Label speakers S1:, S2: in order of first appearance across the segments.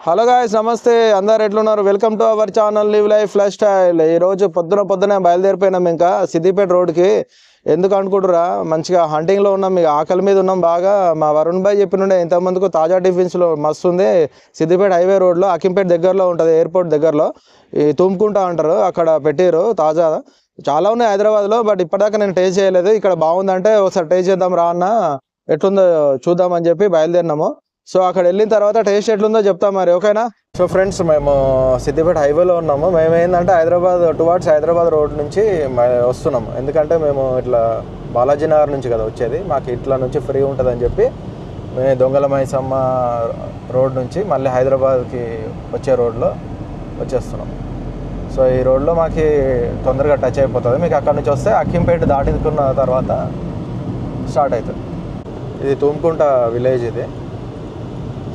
S1: Hello guys, నమస్తే. అందరు ఎట్లున్నారు? Welcome to our channel live life life style. ఈరోజు పొద్దునే బయలుదేరిపోయినాం. ఇంకా సిద్దిపేట రోడ్కి. ఎందుకు అనుకుంటురా, మంచిగా హంటింగ్లో ఉన్నాం, మీకు ఆకలి మీద ఉన్నాం బాగా. మా వరుణ్ భాయ్ చెప్పినుండే ఇంతకుముందుకు తాజా టిఫిన్స్లో మస్తు ఉంది. సిద్దిపేట హైవే రోడ్లో అకింపేట దగ్గరలో ఉంటుంది, ఎయిర్పోర్ట్ దగ్గరలో. ఈ తుమ్కుంటా అంటారు, అక్కడ పెట్టారు తాజా. చాలా ఉన్నాయి హైదరాబాద్లో, బట్ ఇప్పటిదాకా నేను టేస్ట్ చేయలేదు. ఇక్కడ బాగుందంటే ఒకసారి టేస్ట్ చేద్దాం రా అన్న, ఎట్లుందో చూద్దామని చెప్పి బయలుదేరినాము. సో అక్కడ వెళ్ళిన తర్వాత టేస్ట్ ఎట్లుందో చెప్తాం మరి, ఓకేనా? సో ఫ్రెండ్స్, మేము సిద్దిపేట హైవేలో ఉన్నాము. మేము ఏంటంటే టువార్డ్స్ హైదరాబాద్ రోడ్ నుంచి వస్తున్నాము. ఎందుకంటే మేము ఇట్లా బాలాజీ నగర్ నుంచి కదా వచ్చేది, మాకు ఇట్లా నుంచి ఫ్రీ ఉంటుందని చెప్పి మేము దొంగల మైసమ్మ రోడ్ నుంచి మళ్ళీ హైదరాబాద్కి వచ్చే రోడ్లో వచ్చేస్తున్నాం. సో ఈ రోడ్లో మాకు తొందరగా టచ్ అయిపోతుంది. మీకు అక్కడ నుంచి వస్తే అక్కింపేట దాటుకున్న తర్వాత స్టార్ట్ అవుతుంది. ఇది తుమ్కుంట విలేజ్ ఇది.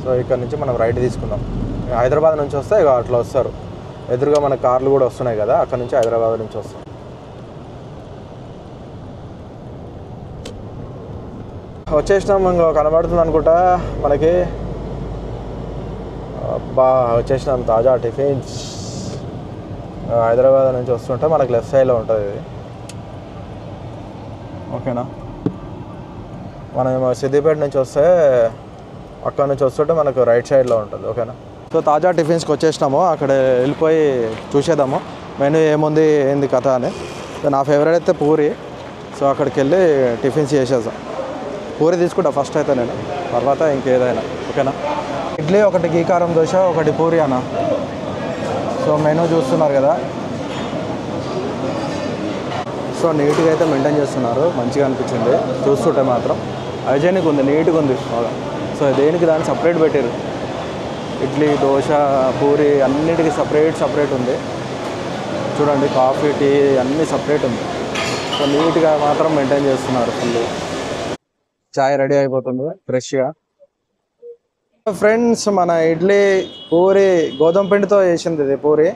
S1: సో ఇక్కడ నుంచి మనం రైట్ తీసుకుందాం. హైదరాబాద్ నుంచి వస్తే ఇక అట్లా వస్తారు, ఎదురుగా మన కార్లు కూడా వస్తున్నాయి కదా, అక్కడ నుంచి హైదరాబాద్ నుంచి వస్తాం. వచ్చేసినాం, ఇంకా కనబడుతుంది అనుకుంటా మనకి. వచ్చేసినాం. తాజా టిఫిన్స్ హైదరాబాద్ నుంచి వస్తుంటే మనకి లెఫ్ట్ సైడ్లో ఉంటుంది ఇది, ఓకేనా? మనం సిద్దిపేట నుంచి వస్తే అక్కడ నుంచి వస్తుంటే మనకు రైట్ సైడ్లో ఉంటుంది, ఓకేనా? సో తాజా టిఫిన్స్కి వచ్చేసినాము. అక్కడ వెళ్ళిపోయి చూసేద్దాము మెనూ ఏముంది, ఏంది కథ అని. సో నా ఫేవరెట్ అయితే పూరి. సో అక్కడికి వెళ్ళి టిఫిన్స్ చేసేద్దాం. పూరి తీసుకుంటా ఫస్ట్ అయితే నేను, తర్వాత ఇంకేదైనా, ఓకేనా? ఇడ్లీ ఒకటి, గీకారం దోశ ఒకటి, పూరి అన్న. సో మెనూ చూస్తున్నారు కదా. సో నీట్గా అయితే మెయింటైన్ చేస్తున్నారు, మంచిగా అనిపించింది చూస్తుంటే మాత్రం. హైజీనిక్ ఉంది, నీట్గా ఉంది బాగా. సో దేనికి దాన్ని సపరేట్ పెట్టారు. ఇడ్లీ, దోశ, పూరి అన్నిటికీ సపరేట్ ఉంది. చూడండి, కాఫీ, టీ అన్నీ సపరేట్ ఉంది. సో నీట్గా మాత్రం మెయింటైన్ చేస్తున్నారు ఫుల్. చాయ్ రెడీ అయిపోతుంది ఫ్రెష్గా. ఫ్రెండ్స్, మన ఇడ్లీ, పూరి గోధుమ పిండితో చేసింది ఇది పూరి.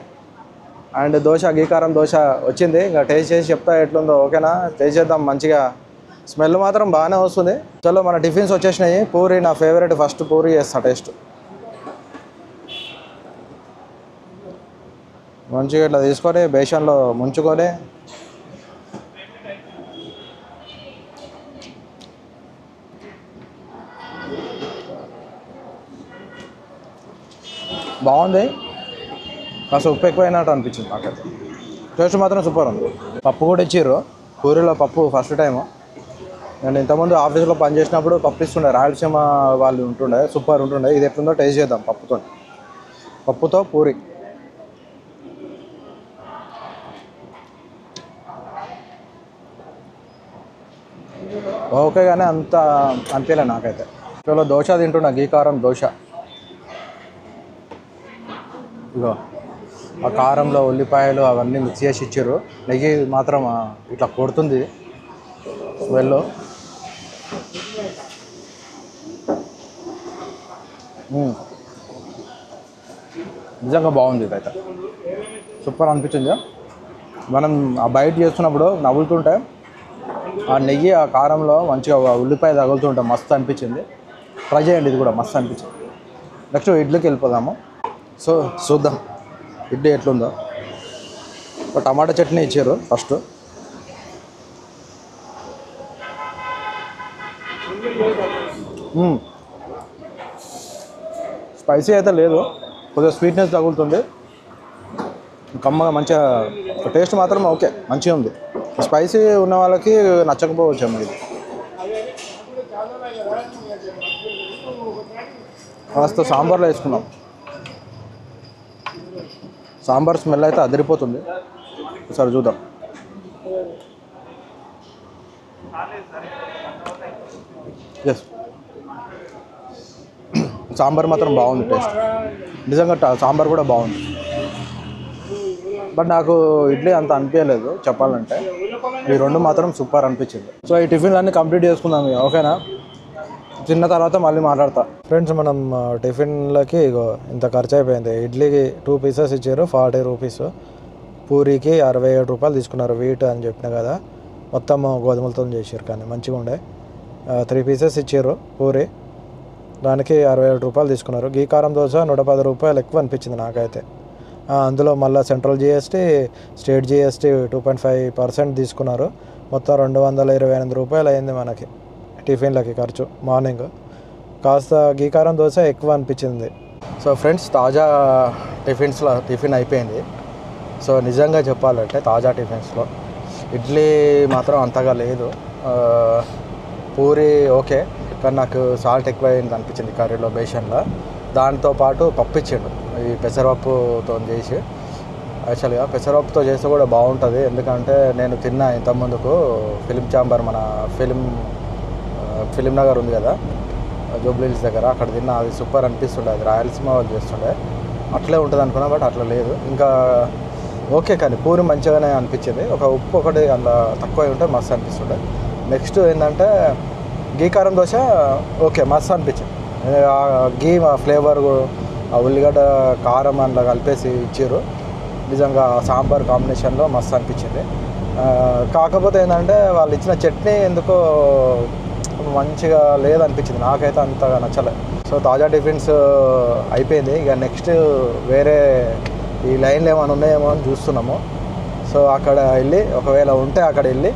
S1: అండ్ దోశ, గీకారం దోశ వచ్చింది. ఇంకా టేస్ట్ చేసి చెప్తా ఎట్లుందో, ఓకేనా? టేస్ట్ చేద్దాం. మంచిగా స్మెల్ మాత్రం బాగానే వస్తుంది. చలో మన టిఫిన్స్ వచ్చేసినాయి. పూరి నా ఫేవరెట్, ఫస్ట్ పూరి చేస్తా టేస్ట్. మంచిగా ఇట్లా తీసుకొని బేషన్లో ముంచుకొని బాగుంది. కాస్త ఉప్పు ఎక్కువైనట్టు అనిపించింది నాకైతే. టేస్ట్ మాత్రం సూపర్ ఉంది. పప్పు కూడా ఇచ్చిర్రు పూరిలో, పప్పు ఫస్ట్ టైము. నేను ఇంతకుముందు ఆఫీస్లో పనిచేసినప్పుడు పప్పు ఇస్తుండే, రాయలసీమ వాళ్ళు ఉంటుండే, సూపర్ ఉంటుండే. ఇది ఎట్లుందో టేస్ట్ చేద్దాం పప్పుతో పూరి. ఓకే, కానీ అంత అనిపించలే నాకైతే. చలో దోశ తింటున్నా, గీకారం దోశ. ఇగో ఆ కారంలో ఉల్లిపాయలు అవన్నీ మిక్స్ చేసి ఇచ్చారు. నెయ్యి మాత్రం ఇట్లా కొడుతుంది స్మెల్. నిజంగా బాగుంది. ఇదైతే సూపర్ అనిపించింది. మనం ఆ బయట చేస్తున్నప్పుడు నవ్వులుతుంటే ఆ నెయ్యి ఆ కారంలో మంచిగా ఉల్లిపాయ తగులుతుంటే మస్తు అనిపించింది. ట్రై చేయండి, ఇది కూడా మస్తు అనిపించింది. నెక్స్ట్ ఇడ్లీకి వెళ్ళిపోదాము. సో చూద్దాం ఇడ్లీ ఎట్లుందో. ఒక టమాటా చట్నీ ఇచ్చారు ఫస్ట్. స్పైసీ అయితే లేదు, కొద్దిగా స్వీట్నెస్ తగులుతుంది. కమ్మగా మంచిగా టేస్ట్ మాత్రం ఓకే, మంచిగా ఉంది. స్పైసీ ఉన్న వాళ్ళకి నచ్చకపోవచ్చేమో ఇది. కాస్త సాంబార్లో వేసుకున్నాం. సాంబార్ స్మెల్ అయితే అదిరిపోతుంది. ఒకసారి చూద్దాం. ఎస్, సాంబార్ మాత్రం బాగుంది. టేస్ట్ నిజంగా సాంబార్ కూడా బాగుంది. బట్ నాకు ఇడ్లీ అంత అనిపించలేదు చెప్పాలంటే. ఈ రెండు మాత్రం సూపర్ అనిపించింది. సో ఈ టిఫిన్లన్నీ కంప్లీట్ చేసుకుందాం, ఓకేనా? తిన్న తర్వాత మళ్ళీ మాట్లాడతా. ఫ్రెండ్స్, మనం టిఫిన్లకి ఇగో ఇంత ఖర్చు అయిపోయింది. ఇడ్లీకి 2 పీసెస్ ఇచ్చారు, 40 రూపీస్. పూరికి 67 రూపాయలు తీసుకున్నారు. వీట్ అని చెప్పిన కదా, మొత్తం గోధుమలతో చేసారు, కానీ మంచిగా ఉండే. 3 పీసెస్ ఇచ్చారు పూరి. దానికి 67 రూపాయలు తీసుకున్నారు. గీ కారం దోశ 110 రూపాయలు ఎక్కువ అనిపించింది నాకైతే. అందులో మళ్ళీ సెంట్రల్ జిఎస్టీ, స్టేట్ జిఎస్టీ 2.5% తీసుకున్నారు. మొత్తం 228 రూపాయలు అయింది మనకి టిఫిన్లకి ఖర్చు. మార్నింగ్ కాస్త గీ కారం దోశ ఎక్కువ అనిపించింది. సో ఫ్రెండ్స్, తాజా టిఫిన్ అయిపోయింది. సో నిజంగా చెప్పాలంటే తాజా టిఫిన్స్లో ఇడ్లీ మాత్రం అంతగా లేదు. పూరి ఓకే, కానీ నాకు సాల్ట్ ఎక్కువ అయింది అనిపించింది కర్రీలో, బేషన్లో. దాంతోపాటు పప్పు ఇచ్చిండు, ఈ పెసరపప్పుతో చేసి. యాక్చువల్గా పెసరపప్పుతో చేస్తే కూడా బాగుంటుంది, ఎందుకంటే నేను తిన్నా ఇంతకుముందుకు ఫిలిం ఛాంబర్, మన ఫిలిం నగర్ ఉంది కదా జూబ్లీహిల్స్ దగ్గర, అక్కడ తిన్నా. అది సూపర్ అనిపిస్తుండే, అది రాయలసీమ వాళ్ళు చేస్తుండే. అట్లే ఉంటుంది అనుకున్నా, బట్ అట్లా లేదు. ఇంకా ఓకే, కానీ పూరి మంచిగానే అనిపించింది. ఒక ఉప్పు ఒకటి అందులో తక్కువ ఉంటే మస్తు అనిపిస్తుండే. నెక్స్ట్ ఏంటంటే గీ కారం దోశ ఓకే, మస్తు అనిపించింది. గీ ఫ్లేవర్, ఆ ఉల్లిగడ్డ కారం అందులో కలిపేసి ఇచ్చారు. నిజంగా సాంబార్ కాంబినేషన్లో మస్తు అనిపించింది. కాకపోతే ఏంటంటే వాళ్ళు ఇచ్చిన చట్నీ ఎందుకో మంచిగా లేదనిపించింది, నాకైతే అంతగా నచ్చలేదు. సో తాజా టిఫిన్స్ అయిపోయింది. ఇక నెక్స్ట్ వేరే ఈ లైన్లు ఏమైనా ఉన్నాయేమో అని చూస్తున్నాము. సో అక్కడ వెళ్ళి, ఒకవేళ ఉంటే అక్కడ వెళ్ళి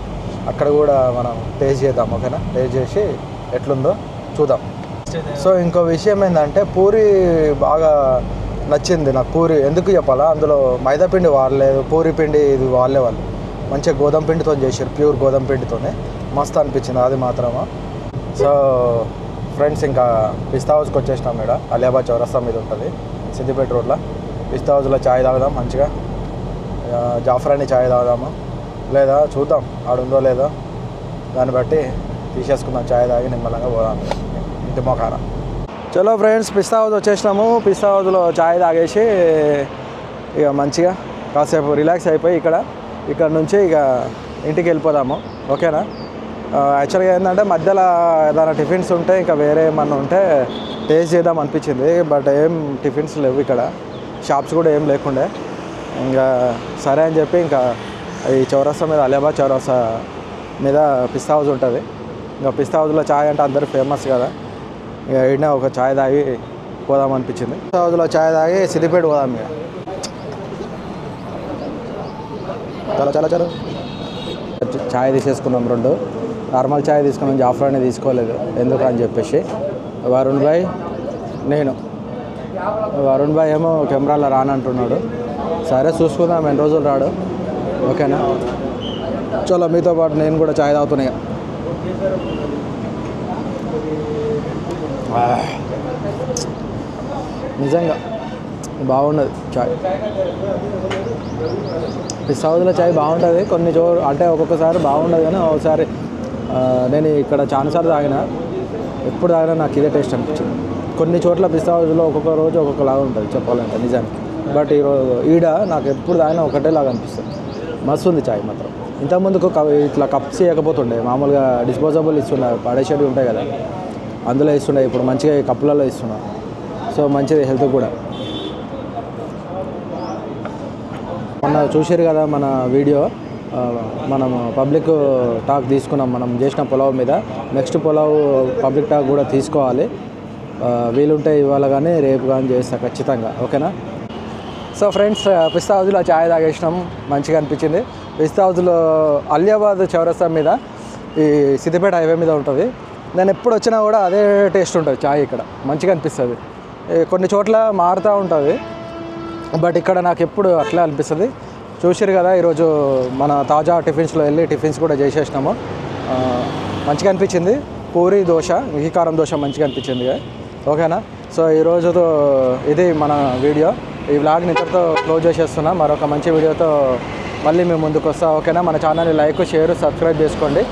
S1: అక్కడ కూడా మనం టేస్ట్ చేద్దాం. ఓకేనా, టేస్ట్ చేసి ఎట్లుందో చూద్దాం. సో ఇంకో విషయం ఏంటంటే పూరి బాగా నచ్చింది నాకు. పూరి ఎందుకు చెప్పాలా, అందులో మైదా పిండి వాడలేదు, పూరి పిండి ఇది వాళ్ళు మంచిగా గోధుమ పిండితో చేశారు, ప్యూర్ గోధుమ పిండితోనే. మస్తు అనిపించింది అది మాత్రమా. సో ఫ్రెండ్స్, ఇంకా పిస్తా హౌస్కి వచ్చేసినాం. ఇక్కడ అలియాబాద్ చౌరస్తా మీద ఉంటుంది, సిద్దిపేట రోడ్లో. పిస్తా హౌస్లో చాయ్ తాగుదాం మంచిగా, జాఫ్రాని చాయ్ తాగుదాము, లేదా చూద్దాం ఆడుందో లేదో, దాన్ని బట్టి తీసేసుకుందాం. చాయ్ తాగి నిమ్మలంగా పోదాం ఇంటి మొఖాన. చలో ఫ్రెండ్స్, పిస్తా హౌస్ వచ్చేసినాము. పిస్తా హౌస్లో చాయ్ తాగేసి ఇక మంచిగా కాసేపు రిలాక్స్ అయిపోయి ఇక్కడ నుంచి ఇక ఇంటికి వెళ్ళిపోదాము. ఓకేనా. యాక్చువల్గా ఏంటంటే మధ్యలో ఏదైనా టిఫిన్స్ ఉంటే ఇంకా వేరే ఏమన్నా ఉంటే టేస్ట్ చేద్దాం అనిపించింది, బట్ ఏం టిఫిన్స్ లేవు ఇక్కడ, షాప్స్ కూడా ఏం లేకుండే. ఇంకా సరే అని చెప్పి ఇంకా ఈ చౌరస్తా మీద, అలియాబాద్ చౌరస్తా మీద పిస్తా హౌస్ ఉంటుంది. ఇంకా పిస్తా హౌస్లో చాయ్ అంటే అందరూ ఫేమస్ కదా, ఇక ఈడనే ఒక చాయ్ తాగి పోదాం అనిపించింది. పిస్తా హౌస్లో చాయ్ తాగి సిద్దిపేట పోదాం. ఇక చాలా చాయ్ తీసేసుకున్నాం, 2 నార్మల్ చాయ్ తీసుకున్నాం, జాఫ్రాని తీసుకోలేదు ఎందుకు అని చెప్పేసి. వరుణ్ భాయ్, నేను. వరుణ్ భాయ్ ఏమో కెమెరాలో రానంటున్నాడు. సరే చూసుకుందాం, ఎన్ని రోజులు రాడు. ఓకేనా. చలో మీతో పాటు నేను కూడా చాయ్ తాగుతున్నాయి. నిజంగా బాగున్నది చాయ్. పిస్తా హౌస్లో చాయ్ బాగుంటుంది కొన్ని అంటే ఒక్కొక్కసారి బాగుండదు, కానీ ఒకసారి నేను ఇక్కడ చాలాసార్లు తాగిన, ఎప్పుడు తాగినా నాకు ఇదే టేస్ట్ అనిపించింది. కొన్ని చోట్ల పిస్తా హౌస్లో ఒక్కొక్క రోజు ఒక్కొక్కలాగా ఉంటుంది చెప్పాలంటే నిజానికి, బట్ ఈడ నాకు ఎప్పుడు తాగినా ఒకటేలాగా అనిపిస్తుంది. మస్తు ఉంది చాయ్ మాత్రం. ఇంతకుముందుకు ఇట్లా కప్స్ ఇవ్వకపోతుండే, మామూలుగా డిస్పోజబుల్ ఇస్తున్నారు, పడేసేవి ఉంటాయి కదా, అందులో ఇస్తుండే. ఇప్పుడు మంచిగా ఈ కప్పులలో ఇస్తున్నారు. సో మంచిది హెల్త్ కూడా. మొన్న చూసారు కదా మన వీడియో, మనం పబ్లిక్ టాక్ తీసుకున్నాం మనం చేసిన పులావ్ మీద. నెక్స్ట్ పులావ్ పబ్లిక్ టాక్ కూడా తీసుకోవాలి, వీలుంటే ఇవాళ కానీ రేపు కానీ చేస్తా ఖచ్చితంగా. ఓకేనా. సో ఫ్రెండ్స్, పిస్తా హౌస్లో చాయ్ తాగేసినాం, మంచిగా అనిపించింది. పిస్తా హౌస్లో అలియాబాద్ చౌరస్తా మీద, ఈ సిద్దిపేట హైవే మీద ఉంటుంది. నేను ఎప్పుడు వచ్చినా కూడా అదే టేస్ట్ ఉంటుంది చాయ్, ఇక్కడ మంచిగా అనిపిస్తుంది. కొన్ని చోట్ల మారుతూ ఉంటుంది, బట్ ఇక్కడ నాకు ఎప్పుడు అట్లా అనిపిస్తుంది. చూసారు కదా, ఈరోజు మన తాజా టిఫిన్స్లో వెళ్ళి టిఫిన్స్ కూడా చేసేసినాము, మంచిగా అనిపించింది. పూరి దోశ, ఈ కారం దోశ మంచిగా అనిపించింది. ఓకేనా. సో ఈరోజుతో ఇది మన వీడియో. ఈ వ్లాగ్ని ఇంతటితో క్లోజ్ చేసేస్తున్నా. మరొక మంచి వీడియోతో మళ్ళీ మేము ముందుకు వస్తాం. ఓకేనా. మన ఛానల్ని లైక్, షేర్, సబ్స్క్రైబ్ చేసుకోండి.